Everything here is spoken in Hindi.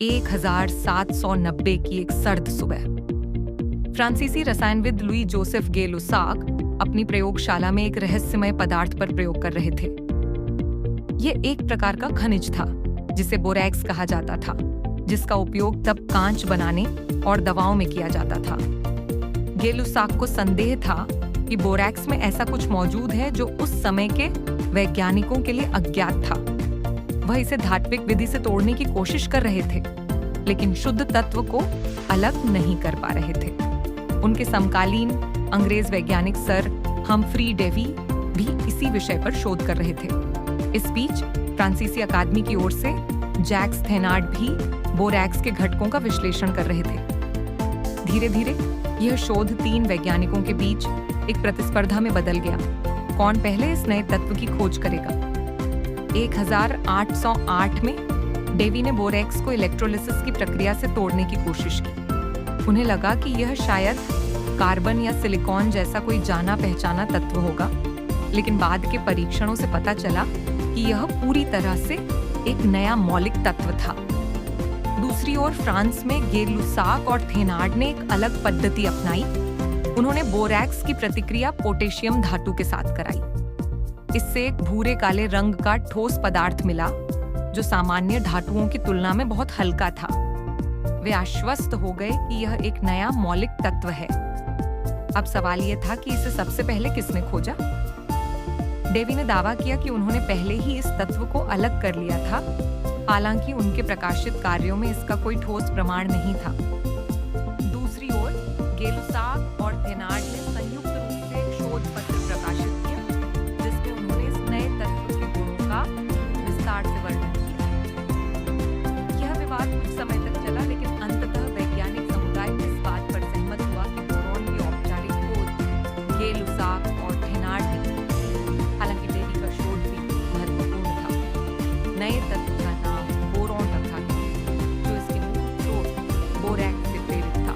1790 की एक सर्द सुबह फ्रांसीसी रसायनविद लुई जोसेफ गे लुसाक अपनी प्रयोगशाला में एक रहस्यमय पदार्थ पर प्रयोग कर रहे थे। यह एक प्रकार का खनिज था जिसे बोरैक्स कहा जाता था, जिसका उपयोग तब कांच बनाने और दवाओं में किया जाता था। गे लुसाक को संदेह था कि बोरैक्स में ऐसा कुछ मौजूद है जो उस समय के वैज्ञानिकों के लिए अज्ञात था। वह इसे धात्विक विधि से तोड़ने की कोशिश कर रहे थे, लेकिन शुद्ध तत्व को अलग नहीं कर पा रहे थे। उनके समकालीन अंग्रेज वैज्ञानिक सर हम्फ्री डेवी भी इसी विषय पर शोध कर रहे थे। इस बीच फ्रांसीसी अकादमी की ओर से जैक्स थेनार्ड भी बोरैक्स के घटकों का विश्लेषण कर रहे थे। धीरे धीरे यह शोध 3 वैज्ञानिकों के बीच एक प्रतिस्पर्धा में बदल गया। कौन पहले इस नए तत्व की खोज करेगा? 1808 में डेवी ने बोरैक्स को इलेक्ट्रोलिसिस की प्रक्रिया से तोड़ने की कोशिश की। उन्हें लगा कि यह शायद कार्बन या सिलिकॉन जैसा कोई जाना पहचाना तत्व होगा, लेकिन बाद के परीक्षणों से पता चला कि यह पूरी तरह से एक नया मौलिक तत्व था। दूसरी ओर फ्रांस में गे लुसाक और थेनार्ड ने एक अलग पद्धति अपनाई। उन्होंने बोरैक्स की प्रतिक्रिया पोटेशियम धातु के साथ कराई। इससे एक भूरे काले रंग का ठोस पदार्थ मिला जो सामान्य धातुओं की तुलना में बहुत हल्का था। वे आश्वस्त हो गए कि यह एक नया मौलिक तत्व है। अब सवाल यह था कि इसे सबसे पहले किसने खोजा? डेवी ने दावा किया कि उन्होंने पहले ही इस तत्व को अलग कर लिया था, हालांकि उनके प्रकाशित कार्यों में इसका कोई ठोस प्रमाण नहीं था। दूसरी ओर गे लुसाक और थेनार्ड